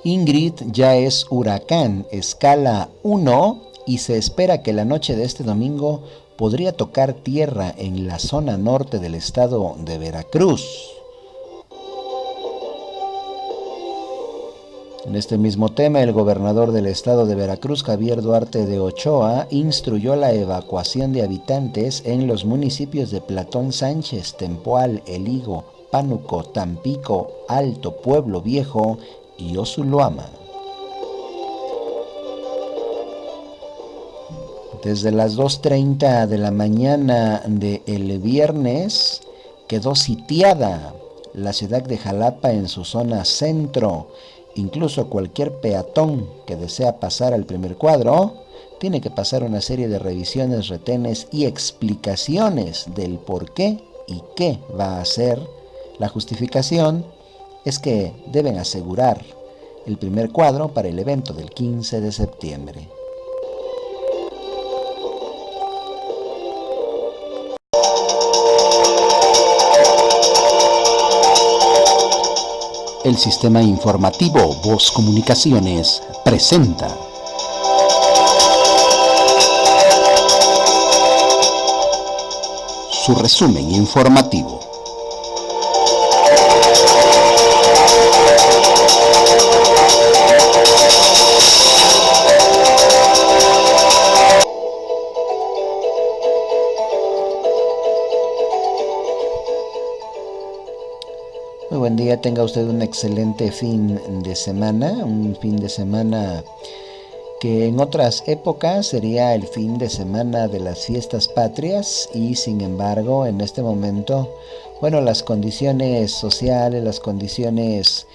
Ingrid ya es huracán escala 1 y se espera que la noche de este domingo podría tocar tierra en la zona norte del estado de Veracruz. En este mismo tema, el gobernador del estado de Veracruz, Javier Duarte de Ochoa, instruyó la evacuación de habitantes en los municipios de Platón Sánchez, Tempoal, El Higo, Pánuco, Tampico, Alto, Pueblo Viejo y Ozuloama. Desde las 2:30 de la mañana del viernes quedó sitiada la ciudad de Jalapa en su zona centro. Incluso cualquier peatón que desea pasar al primer cuadro tiene que pasar una serie de revisiones, retenes y explicaciones del por qué y qué va a hacer. La justificación es que deben asegurar el primer cuadro para el evento del 15 de septiembre. El sistema informativo Voz Comunicaciones presenta su resumen informativo. Muy buen día, tenga usted un excelente fin de semana, un fin de semana que en otras épocas sería el fin de semana de las fiestas patrias y sin embargo en este momento, bueno, las condiciones sociales, las condiciones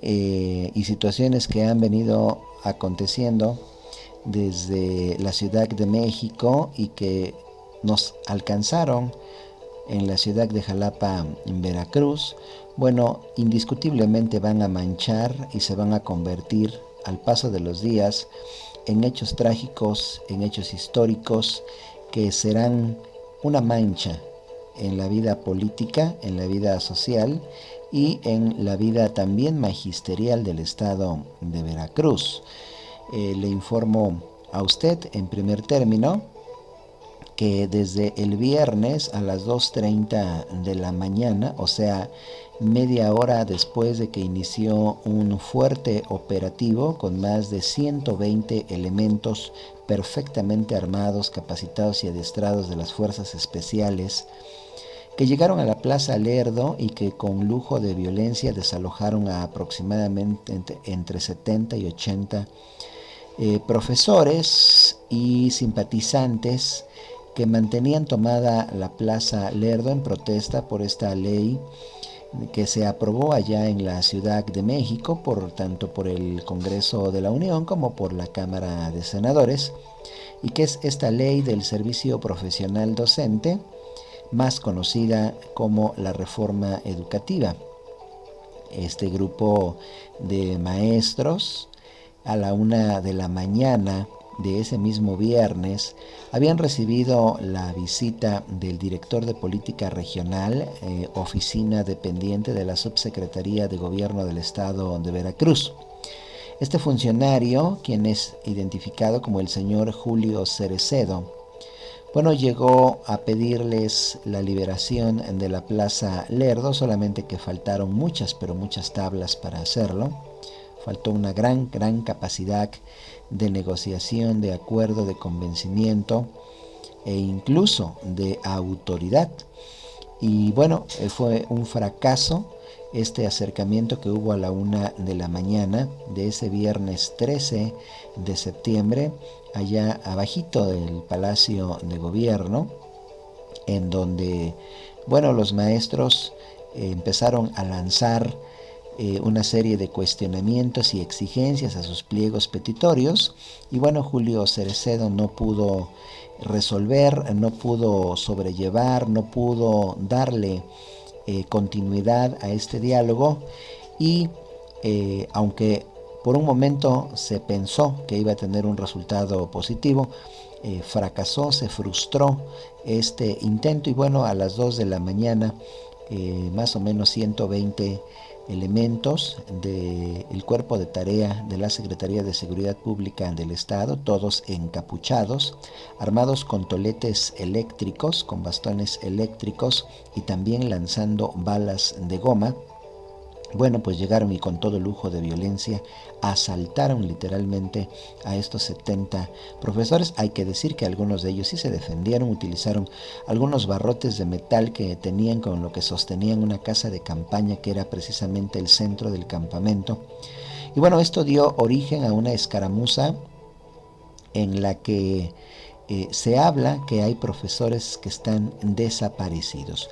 y situaciones que han venido aconteciendo desde la Ciudad de México y que nos alcanzaron en la ciudad de Jalapa, en Veracruz, bueno, indiscutiblemente van a manchar y se van a convertir al paso de los días en hechos trágicos, en hechos históricos que serán una mancha en la vida política, en la vida social y en la vida también magisterial del estado de Veracruz. Le informo a usted en primer término que desde el viernes a las 2:30 de la mañana, o sea, media hora después de que inició un fuerte operativo con más de 120 elementos perfectamente armados, capacitados y adiestrados de las fuerzas especiales, que llegaron a la Plaza Lerdo y que con lujo de violencia desalojaron a aproximadamente entre 70 y 80 profesores y simpatizantes que mantenían tomada la Plaza Lerdo en protesta por esta ley que se aprobó allá en la Ciudad de México, tanto por el Congreso de la Unión como por la Cámara de Senadores, y que es esta ley del servicio profesional docente, más conocida como la reforma educativa. Este grupo de maestros a la 1 de la mañana de ese mismo viernes habían recibido la visita del director de política regional, oficina dependiente de la Subsecretaría de Gobierno del Estado de Veracruz. Este funcionario, quien es identificado como el señor Julio Cerecedo, bueno, llegó a pedirles la liberación de la Plaza Lerdo, solamente que faltaron muchas tablas para hacerlo. Faltó una gran capacidad de negociación, de acuerdo, de convencimiento e incluso de autoridad. Y bueno, fue un fracaso este acercamiento que hubo a la 1 de la mañana de ese viernes 13 de septiembre, allá abajito del Palacio de Gobierno, en donde, bueno, los maestros empezaron a lanzar una serie de cuestionamientos y exigencias a sus pliegos petitorios y bueno, Julio Cerecedo no pudo resolver, no pudo sobrellevar, no pudo darle continuidad a este diálogo y aunque por un momento se pensó que iba a tener un resultado positivo, fracasó, se frustró este intento y bueno, a las 2 de la mañana más o menos 120 elementos del cuerpo de tarea de la Secretaría de Seguridad Pública del Estado, todos encapuchados, armados con toletes eléctricos, con bastones eléctricos y también lanzando balas de goma. Bueno, pues llegaron y con todo lujo de violencia asaltaron literalmente a estos 70 profesores. Hay que decir que algunos de ellos sí se defendieron, utilizaron algunos barrotes de metal que tenían con lo que sostenían una casa de campaña que era precisamente el centro del campamento. Y bueno, esto dio origen a una escaramuza en la que se habla que hay profesores que están desaparecidos.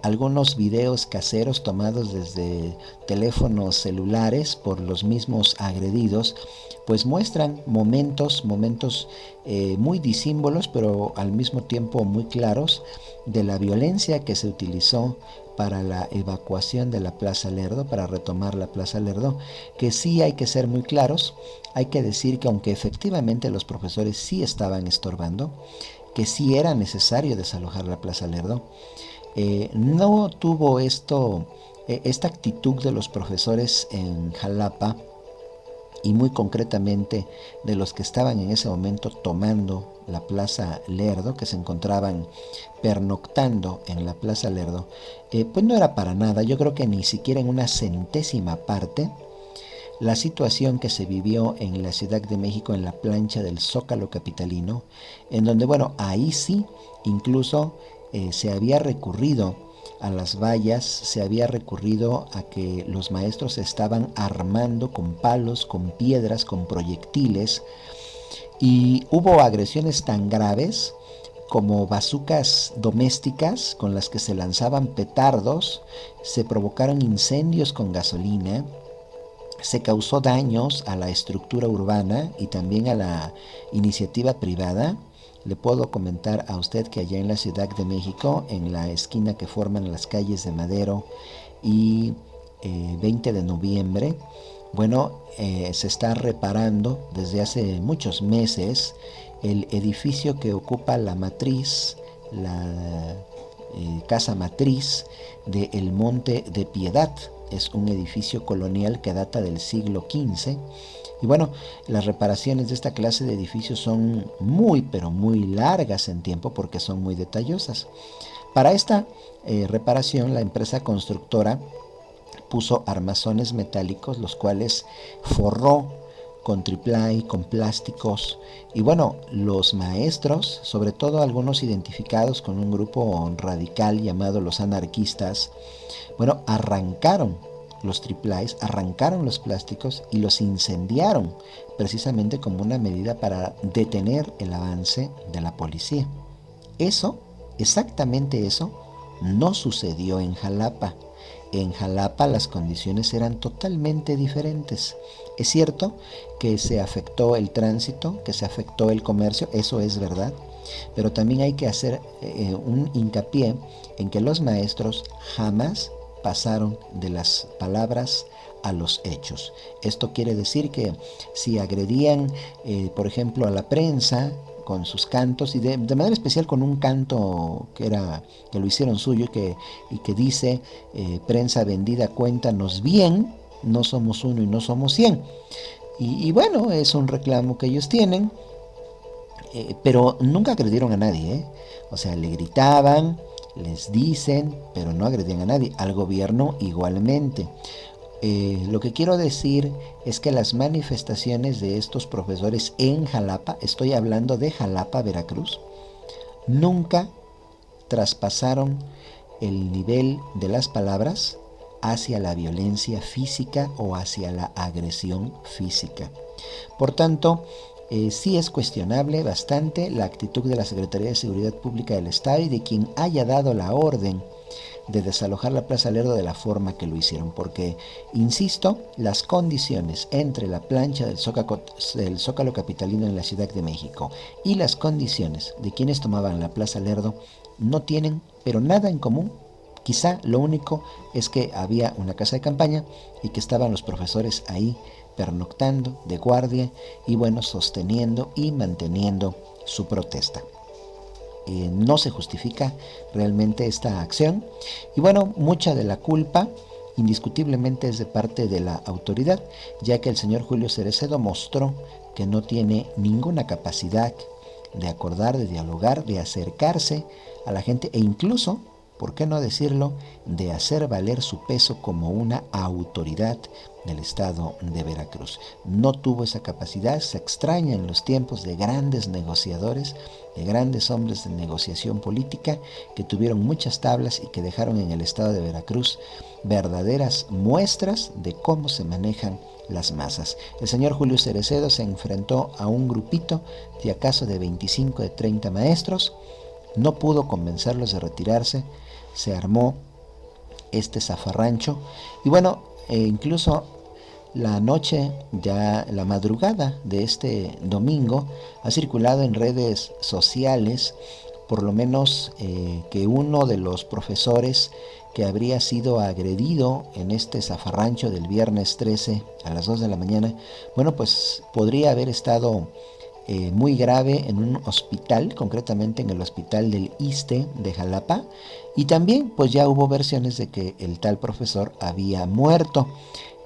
Algunos videos caseros tomados desde teléfonos celulares por los mismos agredidos pues muestran momentos muy disímbolos, pero al mismo tiempo muy claros, de la violencia que se utilizó para la evacuación de la Plaza Lerdo, para retomar la Plaza Lerdo, que sí hay que ser muy claros. Hay que decir que aunque efectivamente los profesores sí estaban estorbando, que sí era necesario desalojar la Plaza Lerdo, no tuvo esta actitud de los profesores en Jalapa, y muy concretamente de los que estaban en ese momento tomando la Plaza Lerdo, que se encontraban pernoctando en la Plaza Lerdo, pues no era para nada, yo creo que ni siquiera en una centésima parte, la situación que se vivió en la Ciudad de México en la plancha del Zócalo capitalino, en donde, bueno, ahí sí, incluso se había recurrido a las vallas, se había recurrido a que los maestros se estaban armando con palos, con piedras, con proyectiles, y hubo agresiones tan graves como bazucas domésticas con las que se lanzaban petardos, se provocaron incendios con gasolina, se causó daños a la estructura urbana y también a la iniciativa privada. Le puedo comentar a usted que allá en la Ciudad de México, en la esquina que forman las calles de Madero y 20 de noviembre, bueno, se está reparando desde hace muchos meses el edificio que ocupa la matriz, la casa matriz de El Monte de Piedad. Es un edificio colonial que data del siglo XV. Y bueno, las reparaciones de esta clase de edificios son muy, pero muy largas en tiempo porque son muy detallosas. Para esta reparación, la empresa constructora puso armazones metálicos, los cuales forró con triplay, con plásticos. Y bueno, los maestros, sobre todo algunos identificados con un grupo radical llamado los anarquistas, bueno, arrancaron los triplays, arrancaron los plásticos y los incendiaron, precisamente como una medida para detener el avance de la policía. Eso, exactamente eso, no sucedió en Jalapa. En Jalapa las condiciones eran totalmente diferentes. Es cierto que se afectó el tránsito, que se afectó el comercio, eso es verdad, pero también hay que hacer un hincapié en que los maestros jamás pasaron de las palabras a los hechos. Esto quiere decir que si agredían, por ejemplo, a la prensa con sus cantos, y de manera especial con un canto que lo hicieron suyo y que dice, prensa vendida, cuéntanos bien, no somos uno y no somos 100. Y bueno, es un reclamo que ellos tienen, pero nunca agredieron a nadie, ¿eh? O sea, le gritaban, les dicen, pero no agredían a nadie, al gobierno igualmente. Lo que quiero decir es que las manifestaciones de estos profesores en Jalapa, estoy hablando de Jalapa, Veracruz, nunca traspasaron el nivel de las palabras hacia la violencia física o hacia la agresión física. Por tanto, sí es cuestionable bastante la actitud de la Secretaría de Seguridad Pública del Estado y de quien haya dado la orden de desalojar la Plaza Lerdo de la forma que lo hicieron, porque, insisto, las condiciones entre la plancha del Zócalo capitalino en la Ciudad de México y las condiciones de quienes tomaban la Plaza Lerdo no tienen, pero nada en común. Quizá lo único es que había una casa de campaña y que estaban los profesores ahí pernoctando de guardia y bueno, sosteniendo y manteniendo su protesta. No se justifica realmente esta acción y bueno, mucha de la culpa indiscutiblemente es de parte de la autoridad, ya que el señor Julio Cereceda mostró que no tiene ninguna capacidad de acordar, de dialogar, de acercarse a la gente e incluso, ¿por qué no decirlo?, de hacer valer su peso como una autoridad del estado de Veracruz. No tuvo esa capacidad, se extraña en los tiempos de grandes negociadores, de grandes hombres de negociación política que tuvieron muchas tablas y que dejaron en el estado de Veracruz verdaderas muestras de cómo se manejan las masas. El señor Julio Cereceda se enfrentó a un grupito de acaso de 25, de 30 maestros, no pudo convencerlos de retirarse, se armó este zafarrancho y bueno, incluso la noche, ya la madrugada de este domingo, ha circulado en redes sociales por lo menos que uno de los profesores que habría sido agredido en este zafarrancho del viernes 13 a las 2 de la mañana, bueno, pues podría haber estado muy grave en un hospital, concretamente en el hospital del ISSSTE de Jalapa, y también pues ya hubo versiones de que el tal profesor había muerto.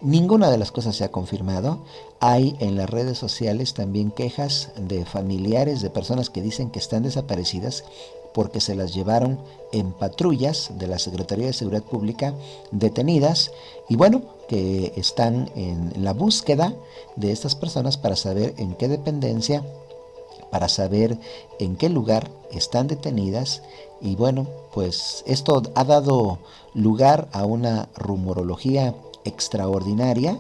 Ninguna de las cosas se ha confirmado. Hay en las redes sociales también quejas de familiares de personas que dicen que están desaparecidas porque se las llevaron en patrullas de la Secretaría de Seguridad Pública detenidas y bueno, que están en la búsqueda de estas personas para saber en qué dependencia, para saber en qué lugar están detenidas y bueno, pues esto ha dado lugar a una rumorología extraordinaria,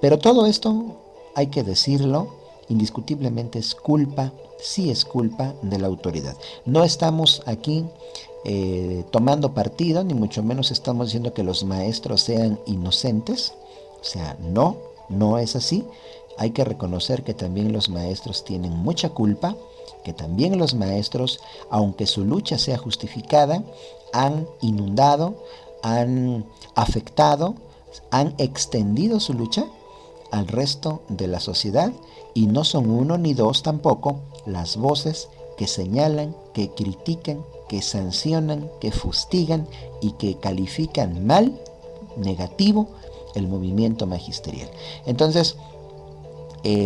pero todo esto, hay que decirlo, indiscutiblemente es culpa, sí es culpa de la autoridad. No estamos aquí tomando partido, ni mucho menos estamos diciendo que los maestros sean inocentes, o sea, no es así. Hay que reconocer que también los maestros tienen mucha culpa, que también los maestros, aunque su lucha sea justificada, han inundado, han afectado, han extendido su lucha al resto de la sociedad y no son uno ni dos tampoco las voces que señalan, que critican, que sancionan, que fustigan y que califican mal, negativo, el movimiento magisterial. Entonces,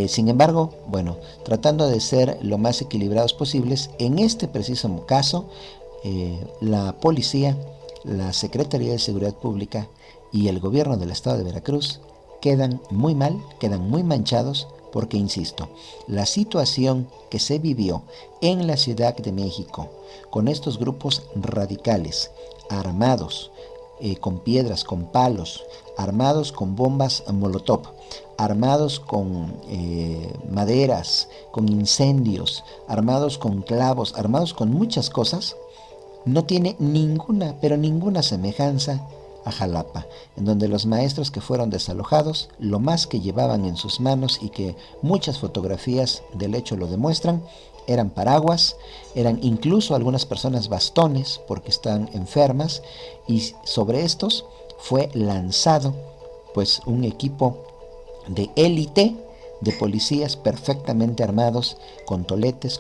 sin embargo, bueno, tratando de ser lo más equilibrados posibles, en este preciso caso, la policía, la Secretaría de Seguridad Pública y el gobierno del estado de Veracruz quedan muy mal, quedan muy manchados, porque insisto, la situación que se vivió en la Ciudad de México con estos grupos radicales, armados, con piedras, con palos, armados con bombas Molotov, armados con maderas, con incendios, armados con clavos, armados con muchas cosas, no tiene ninguna, pero ninguna semejanza a Jalapa, en donde los maestros que fueron desalojados, lo más que llevaban en sus manos y que muchas fotografías del hecho lo demuestran, eran paraguas, eran incluso algunas personas bastones porque están enfermas y sobre estos fue lanzado pues un equipo de élite de policías perfectamente armados con toletes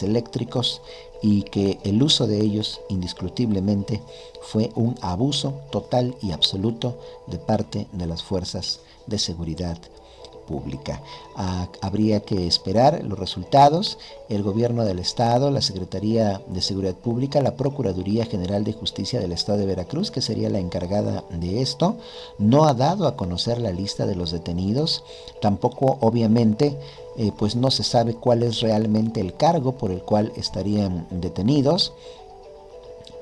eléctricos y que el uso de ellos indiscutiblemente fue un abuso total y absoluto de parte de las fuerzas de seguridad pública. Habría que esperar los resultados. El gobierno del estado, la Secretaría de Seguridad Pública, la Procuraduría General de Justicia del estado de Veracruz, que sería la encargada de esto, no ha dado a conocer la lista de los detenidos. Tampoco, obviamente, pues no se sabe cuál es realmente el cargo por el cual estarían detenidos.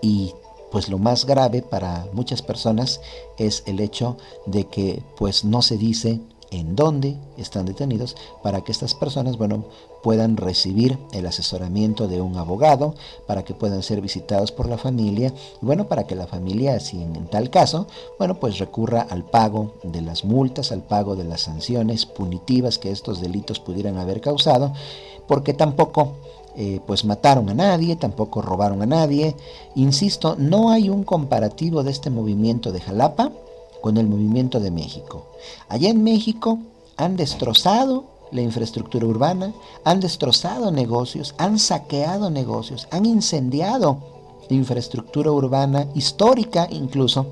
Y pues lo más grave para muchas personas es el hecho de que pues no se dice en dónde están detenidos para que estas personas, bueno, puedan recibir el asesoramiento de un abogado, para que puedan ser visitados por la familia, y bueno, para que la familia, si en tal caso, bueno, pues recurra al pago de las multas, al pago de las sanciones punitivas que estos delitos pudieran haber causado, porque tampoco pues mataron a nadie, tampoco robaron a nadie. Insisto, no hay un comparativo de este movimiento de Jalapa con el movimiento de México. Allá en México han destrozado la infraestructura urbana, han destrozado negocios, han saqueado negocios, han incendiado infraestructura urbana, histórica incluso,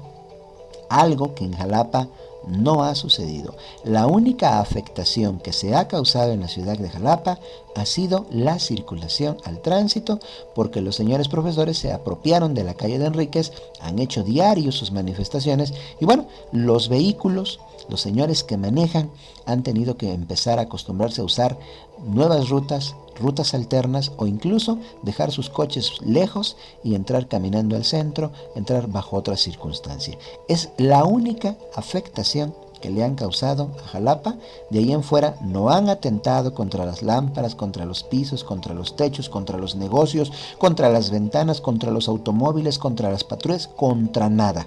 algo que en Jalapa no ha sucedido. La única afectación que se ha causado en la ciudad de Jalapa ha sido la circulación al tránsito, porque los señores profesores se apropiaron de la calle de Enríquez, han hecho diarios sus manifestaciones y bueno, los vehículos, los señores que manejan han tenido que empezar a acostumbrarse a usar nuevas rutas, rutas alternas o incluso dejar sus coches lejos y entrar caminando al centro, entrar bajo otra circunstancia. Es la única afectación que le han causado a Jalapa. De ahí en fuera no han atentado contra las lámparas, contra los pisos, contra los techos, contra los negocios, contra las ventanas, contra los automóviles, contra las patrullas, contra nada.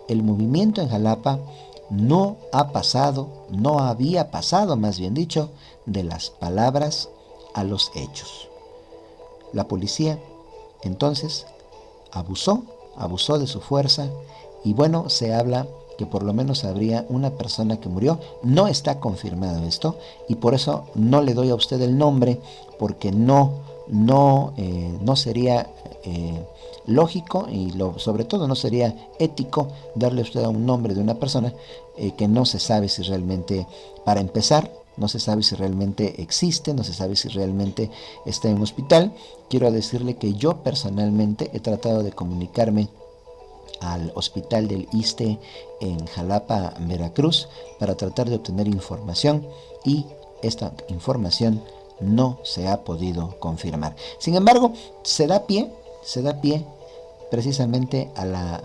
El movimiento en Jalapa no había pasado, más bien dicho, de las palabras a los hechos. La policía entonces abusó de su fuerza y bueno, se habla que por lo menos habría una persona que murió. No está confirmado esto y por eso no le doy a usted el nombre, porque no sería lógico y sobre todo no sería ético darle a usted un nombre de una persona que no se sabe si realmente, para empezar, no se sabe si realmente existe, no se sabe si realmente está en un hospital. Quiero decirle que yo personalmente he tratado de comunicarme al hospital del ISSSTE en Jalapa, Veracruz, para tratar de obtener información y esta información no se ha podido confirmar. Sin embargo, se da pie precisamente a la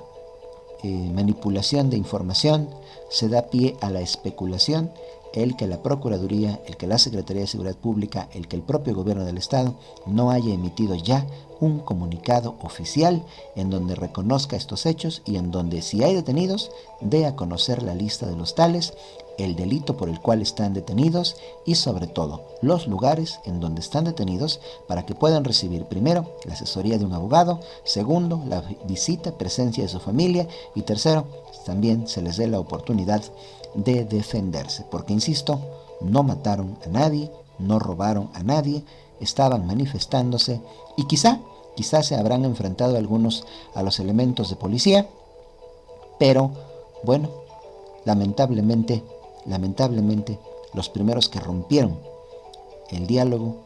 manipulación de información, se da pie a la especulación, el que la Procuraduría, el que la Secretaría de Seguridad Pública, el que el propio gobierno del Estado no haya emitido ya un comunicado oficial en donde reconozca estos hechos y en donde, si hay detenidos, dé a conocer la lista de los tales, el delito por el cual están detenidos y sobre todo los lugares en donde están detenidos, para que puedan recibir primero la asesoría de un abogado, segundo la visita, presencia de su familia y tercero también se les dé la oportunidad de defenderse, porque insisto, no mataron a nadie, no robaron a nadie, estaban manifestándose y quizás se habrán enfrentado algunos a los elementos de policía, pero bueno, lamentablemente los primeros que rompieron el diálogo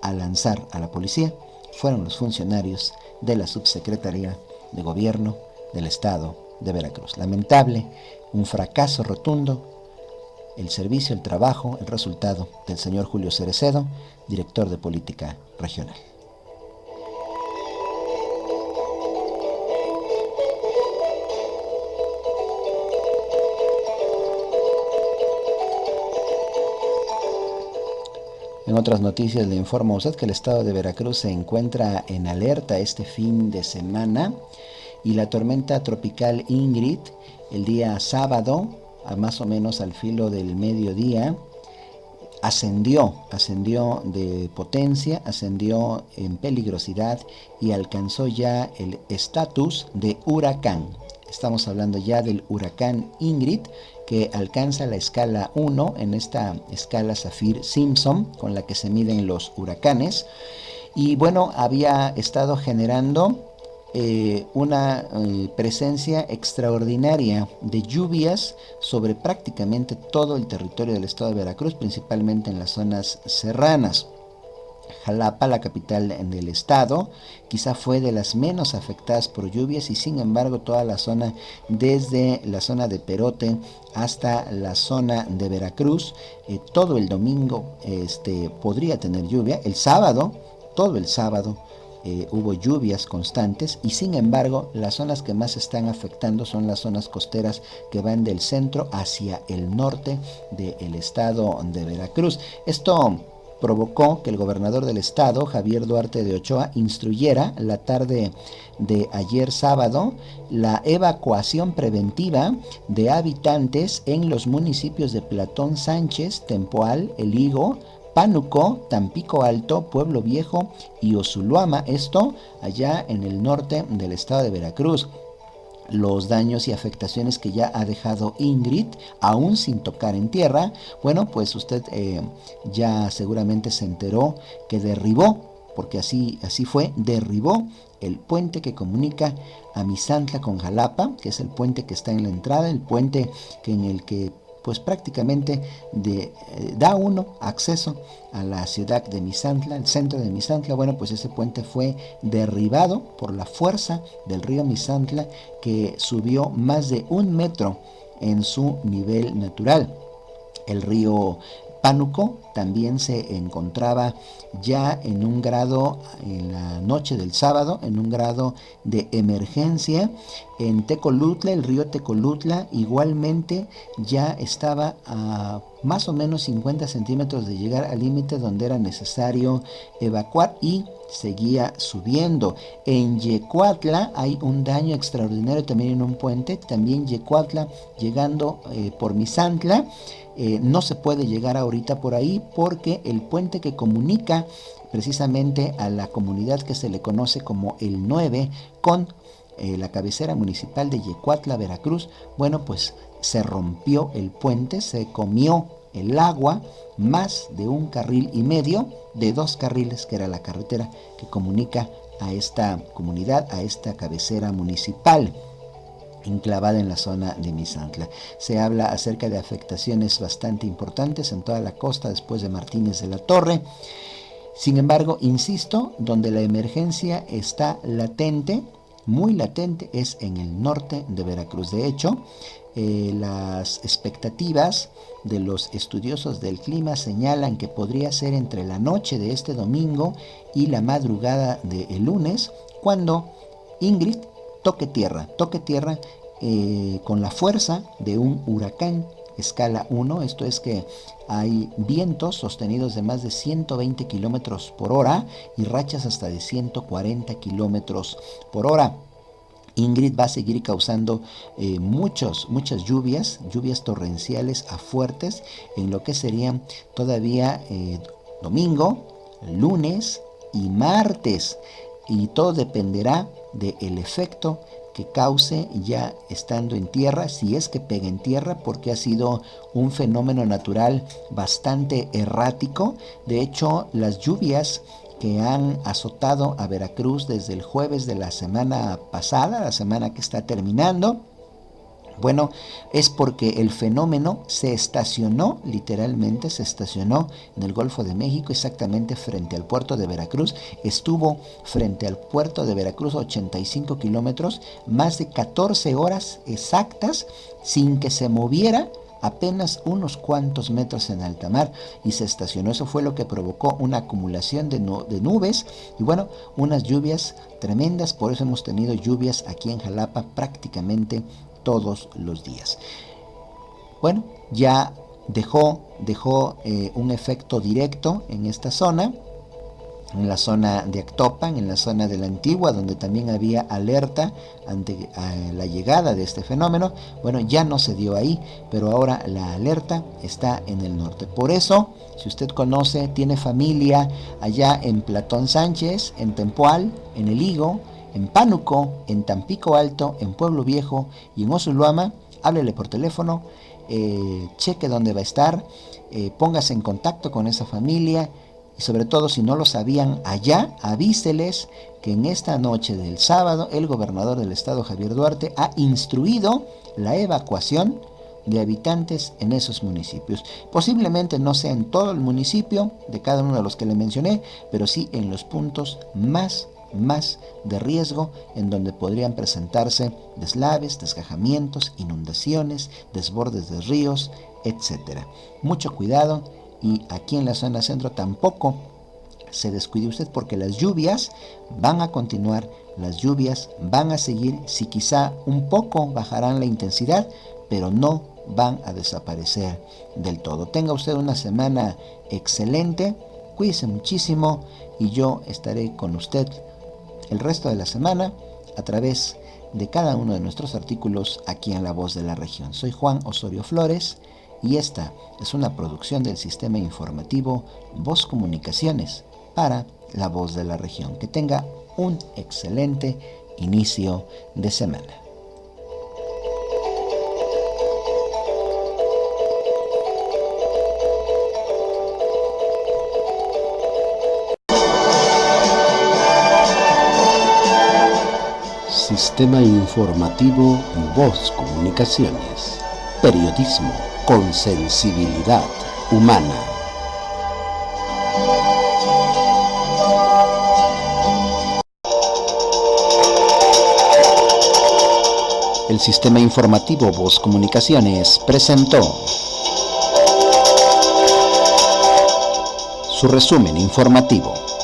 al lanzar a la policía fueron los funcionarios de la Subsecretaría de Gobierno del Estado de Veracruz. Lamentable, un fracaso rotundo, el servicio, el trabajo, el resultado del señor Julio Cerecedo, director de Política Regional. En otras noticias le informo a usted que el estado de Veracruz se encuentra en alerta este fin de semana y la tormenta tropical Ingrid el día sábado, más o menos al filo del mediodía, ascendió de potencia, ascendió en peligrosidad y alcanzó ya el estatus de huracán. Estamos hablando ya del huracán Ingrid, que alcanza la escala 1 en esta escala Saffir-Simpson con la que se miden los huracanes. Y bueno, había estado generando una presencia extraordinaria de lluvias sobre prácticamente todo el territorio del estado de Veracruz, principalmente en las zonas serranas. Jalapa, la capital del estado, quizá fue de las menos afectadas por lluvias y sin embargo toda la zona, desde la zona de Perote hasta la zona de Veracruz, todo el domingo podría tener lluvia. El sábado, todo el sábado, hubo lluvias constantes y sin embargo las zonas que más están afectando son las zonas costeras que van del centro hacia el norte del estado de Veracruz. Esto provocó que el gobernador del estado, Javier Duarte de Ochoa, instruyera la tarde de ayer sábado la evacuación preventiva de habitantes en los municipios de Platón Sánchez, Tempoal, El Higo, Pánuco, Tampico Alto, Pueblo Viejo y Osuluama, esto allá en el norte del estado de Veracruz. Los daños y afectaciones que ya ha dejado Ingrid, aún sin tocar en tierra, bueno, pues usted ya seguramente se enteró que derribó porque así fue, derribó el puente que comunica a Misantla con Jalapa, que es el puente que está en la entrada, el puente en el que pues prácticamente da uno acceso a la ciudad de Misantla, el centro de Misantla. Bueno, pues ese puente fue derribado por la fuerza del río Misantla, que subió más de 1 metro en su nivel natural. El río Pánuco también se encontraba ya en un grado, en la noche del sábado, en un grado de emergencia. En Tecolutla, el río Tecolutla igualmente ya estaba a más o menos 50 centímetros de llegar al límite donde era necesario evacuar, y seguía subiendo. En Yecuatla hay un daño extraordinario también en un puente, también Yecuatla llegando por Misantla. No se puede llegar ahorita por ahí porque el puente que comunica precisamente a la comunidad que se le conoce como el 9 con la cabecera municipal de Yecuatla, Veracruz, bueno, pues se rompió el puente, se comió el agua, más de 1,5 carriles de 2 carriles, que era la carretera que comunica a esta comunidad, a esta cabecera municipal enclavada en la zona de Misantla. Se habla acerca de afectaciones bastante importantes en toda la costa después de Martínez de la Torre. Sin embargo, insisto, donde la emergencia está latente, muy latente, es en el norte de Veracruz. De hecho, las expectativas de los estudiosos del clima señalan que podría ser entre la noche de este domingo y la madrugada del lunes, cuando Ingrid toque tierra con la fuerza de un huracán escala 1, esto es que hay vientos sostenidos de más de 120 kilómetros por hora y rachas hasta de 140 kilómetros por hora. Ingrid va a seguir causando muchas lluvias torrenciales a fuertes en lo que serían todavía domingo, lunes y martes, y todo dependerá del efecto que cause ya estando en tierra, si es que pega en tierra, porque ha sido un fenómeno natural bastante errático. De hecho, las lluvias que han azotado a Veracruz desde el jueves de la semana pasada, la semana que está terminando, bueno, es porque el fenómeno se estacionó, literalmente se estacionó en el Golfo de México, exactamente frente al puerto de Veracruz. Estuvo frente al puerto de Veracruz 85 kilómetros, más de 14 horas exactas, sin que se moviera apenas unos cuantos metros en alta mar, y se estacionó. Eso fue lo que provocó una acumulación de nubes y bueno, unas lluvias tremendas. Por eso hemos tenido lluvias aquí en Jalapa prácticamente todos los días. Bueno, ya dejó un efecto directo en esta zona, en la zona de Actopan, en la zona de la Antigua, donde también había alerta ante la llegada de este fenómeno. Bueno, ya no se dio ahí, pero ahora la alerta está en el norte. Por eso, si usted conoce, tiene familia allá en Platón Sánchez, en Tempoal, en El Higo, en Pánuco, en Tampico Alto, en Pueblo Viejo y en Oshuluama, háblele por teléfono, cheque dónde va a estar, póngase en contacto con esa familia, y sobre todo, si no lo sabían allá, avíseles que en esta noche del sábado el gobernador del estado, Javier Duarte, ha instruido la evacuación de habitantes en esos municipios. Posiblemente no sea en todo el municipio de cada uno de los que le mencioné, pero sí en los puntos más de riesgo, en donde podrían presentarse deslaves, desgajamientos, inundaciones, desbordes de ríos, etc. Mucho cuidado, y aquí en la zona centro tampoco se descuide usted, porque las lluvias van a continuar, las lluvias van a seguir. Si quizá un poco bajarán la intensidad, pero no van a desaparecer del todo. Tenga usted una semana excelente, cuídese muchísimo, y yo estaré con usted el resto de la semana a través de cada uno de nuestros artículos aquí en La Voz de la Región. Soy Juan Osorio Flores y esta es una producción del sistema informativo Voz Comunicaciones para La Voz de la Región. Que tenga un excelente inicio de semana. Sistema Informativo Voz Comunicaciones. Periodismo con sensibilidad humana. El Sistema Informativo Voz Comunicaciones presentó su resumen informativo.